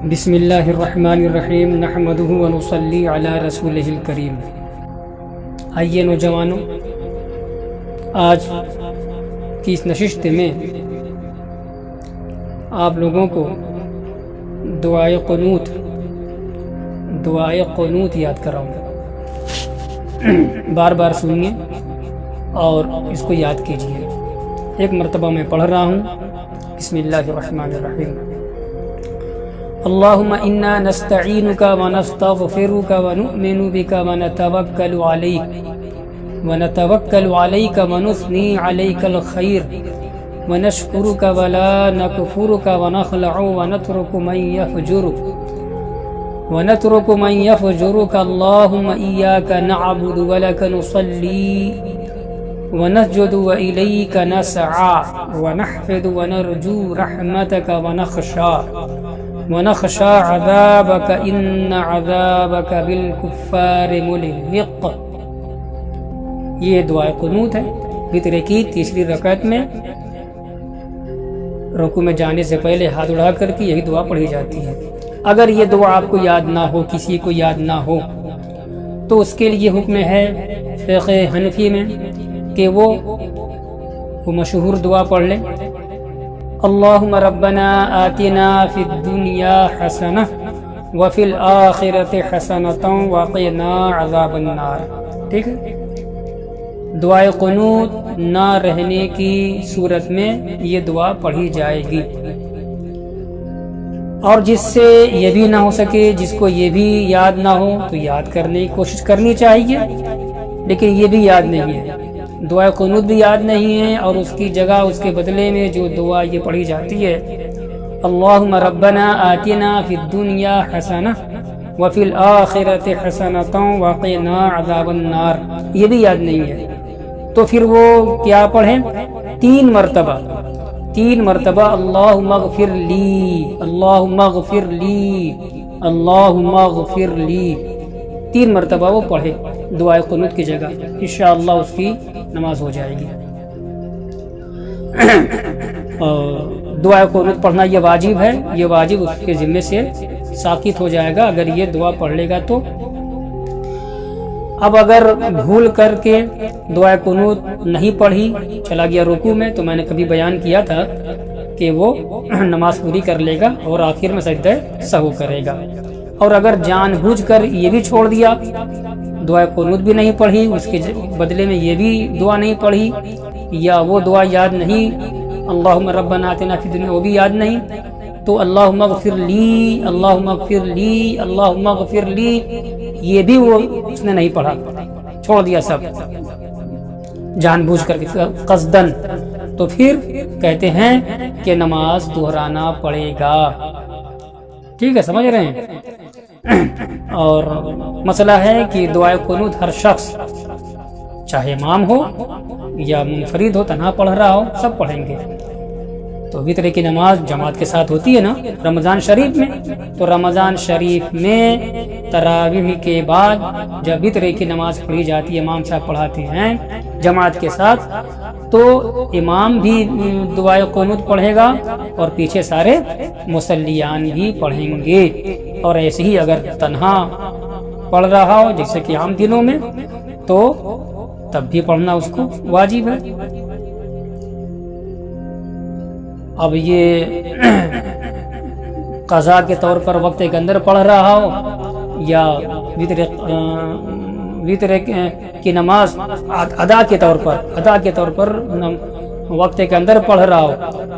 بسم اللہ الرحمن الرحیم نحمدہ ونصلی علی رسولہ الکریم۔ آئیے نوجوانوں، آج کی اس نشست میں آپ لوگوں کو دعائے قنوت یاد کراؤں گا۔ بار بار سنیے اور اس کو یاد کیجیے۔ ایک مرتبہ میں پڑھ رہا ہوں۔ بسم اللہ الرحمن الرحیم۔ اللہم انا نستعینک ونستغفرک ونؤمن بک ونتوکل علیک ونثنی علیک الخیر ونشکرک ولا نکفرک ونخلع ونترک من یفجرک اللہم ایاک نعبد ولک نصلی ونسجد وإلیک نسعى ونحفظ ونرجو رحمتک ونخشى عذابك إن عذابك بالكفار ملحق۔ یہ دعائے قنوت ہے۔ وتر کی تیسری رکعت میں رکوع میں جانے سے پہلے ہاتھ اڑا کر کے یہی دعا پڑھی جاتی ہے۔ اگر یہ دعا آپ کو یاد نہ ہو، کسی کو یاد نہ ہو، تو اس کے لیے حکم ہے فقہ حنفی میں کہ وہ مشہور دعا پڑھ لیں۔ اللہم ربنا آتنا فی الدنیا حسنہ وفی الآخرۃ حسنۃ وقنا عذاب النار۔ ٹھیک ہے، دعائے قنوت نہ رہنے کی صورت میں یہ دعا پڑھی جائے گی۔ اور جس سے یہ بھی نہ ہو سکے، جس کو یہ بھی یاد نہ ہو، تو یاد کرنے کی کوشش کرنی چاہیے، لیکن یہ بھی یاد نہیں ہے، دعائے قنوت بھی یاد نہیں ہے، اور اس کی جگہ اس کے بدلے میں جو دعا یہ پڑھی جاتی ہے اللہم ربنا آتنا فی الدنیا حسنہ وفی الآخرۃ حسنۃ وقنا عذاب النار، یہ بھی یاد نہیں ہے، تو پھر وہ کیا پڑھیں؟ تین مرتبہ اللہم اغفر لی، اللہم اغفر لی، اللہم اغفر لی، 3 مرتبہ وہ پڑھے دعائے قنوت کی جگہ، انشاءاللہ اس کی نماز ہو جائے گی۔ دعائے قنوت پڑھنا یہ واجب ہے، یہ واجب اس کے ذمے سے ساقط ہو جائے گا اگر یہ دعا پڑھ لے گا تو۔ اب اگر بھول کر کے دعائے قنوت نہیں پڑھی، چلا گیا رکوع میں، تو میں نے کبھی بیان کیا تھا کہ وہ نماز پوری کر لے گا اور آخر میں سجدہ سہو کرے گا۔ اور اگر جان بوجھ کر یہ بھی چھوڑ دیا، دعائے قنوت بھی نہیں پڑھی، اس کے بدلے میں یہ بھی دعا نہیں پڑھی، یا وہ دعا یاد نہیں اللہم ربنا آتنا فی الدنیا، وہ بھی یاد نہیں، تو اللہم اغفر لی، اللہم اغفر لی، اللہم اغفر لی، یہ بھی وہ اس نے نہیں پڑھا، چھوڑ دیا سب جان بوجھ کر کے قصدن، تو پھر کہتے ہیں کہ نماز دہرانا پڑے گا۔ ٹھیک ہے، سمجھ رہے ہیں؟ اور مسئلہ ہے کہ دعائے قنوت ہر شخص، چاہے امام ہو یا منفرد ہو، تنہا پڑھ رہا ہو، سب پڑھیں گے۔ تو وتر کی نماز جماعت کے ساتھ ہوتی ہے نا رمضان شریف میں، تو رمضان شریف میں تراویح کے بعد جب وتر کی نماز پڑھی جاتی ہے، امام صاحب پڑھاتے ہیں جماعت کے ساتھ، تو امام بھی دعائے قنوت پڑھے گا اور پیچھے سارے مصلیان بھی پڑھیں گے۔ اور ایسے ہی اگر تنہا پڑھ رہا ہو جیسے کہ عام دنوں میں، تو تب بھی پڑھنا اس کو واجب ہے۔ اب یہ قضا کے طور پر وقت کے اندر پڑھ رہا ہو، یا وتر کی نماز ادا کے طور پر وقت کے اندر پڑھ رہا ہو،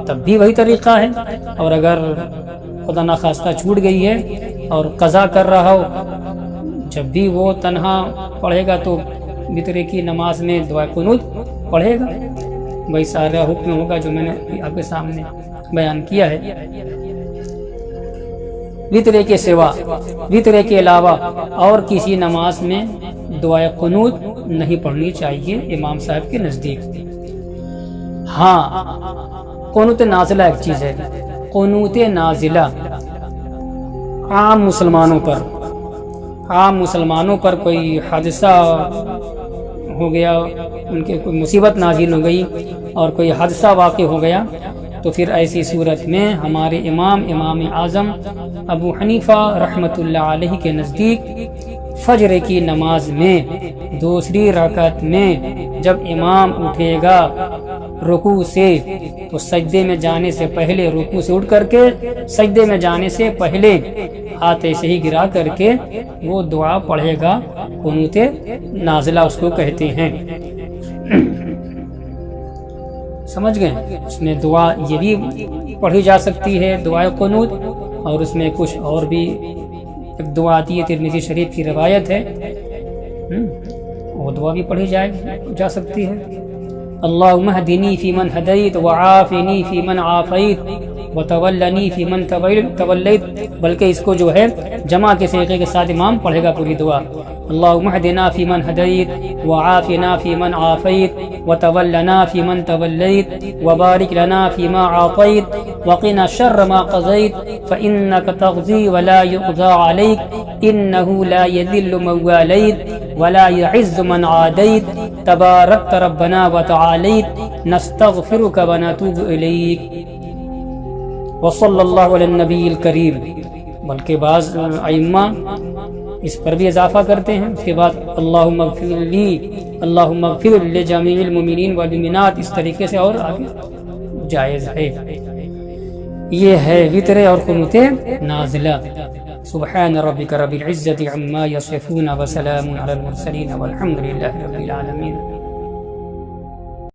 تب بھی وہی طریقہ ہے۔ اور اگر خدا نخواستہ چھوٹ گئی ہے اور قضا کر رہا ہو، جب بھی وہ تنہا پڑھے گا تو وتر کی نماز میں دعائے قنوت پڑھے گا، وہی سارا حکم ہوگا جو میں نے آپ کے سامنے بیان کیا ہے۔ وتر کے سوا، وتر کے علاوہ اور کسی نماز میں دعائے قنوت نہیں پڑھنی چاہیے امام صاحب کے نزدیک۔ ہاں، قنوت نازلہ ایک چیز ہے، قنوت نازلہ عام مسلمانوں پر کوئی حادثہ ہو گیا، ان کے کوئی مصیبت نازل ہو گئی اور کوئی حادثہ واقع ہو گیا، تو پھر ایسی صورت میں ہمارے امام اعظم ابو حنیفہ رحمۃ اللہ علیہ کے نزدیک فجر کی نماز میں دوسری رکعت میں جب امام اٹھے گا رکوع سے تو سجدے میں جانے سے پہلے، رکوع سے اٹھ کر کے سجدے میں جانے سے پہلے ہاتھ ایسے ہی گرا کر کے وہ دعا پڑھے گا، قنوت نازلہ اس کو کہتے ہیں۔ سمجھ گئے؟ اس میں دعا یہ بھی پڑھی جا سکتی ہے، دعائے قنوت، اور اس میں کچھ اور بھی ایک دعا آتی ہے، ترمذی شریف کی روایت ہے، وہ دعا بھی پڑھی جا سکتی ہے۔ اللہم اہدنی فی من ہدیت وعافنی فی من عافیت وتولنی فی من تولیت، بلکہ اس کو جو ہے جمع کے صیغے کے ساتھ امام پڑھے گا پوری دعا۔ اللہم اہدنا فی من ہدیت وعافنا فی من عافیت وتولنا فی من تولیت وبارک لنا فیما اعطیت وقنا شر ما قضیت فانک تقضی ولا یقضى علیک انہ لا یذل من والیت ولا يعز من عادیت تبارکت ربنا وتعالیت نستغفرک ونتوب الیک وصلی اللہ علی النبی الکریم۔ بلکہ بعض ائمہ اس پر بھی اضافہ کرتے ہیں، اس کے بعد اللہم اغفر لی، اللہم اغفر لجمیع المؤمنین والمؤمنات، اس طریقے سے اور آگے جائز ہے۔ یہ ہے وتر اور قنوت نازلہ۔ سبحان ربک رب العزة عما یصفون وسلام علی المرسلین والحمد للہ رب العالمین۔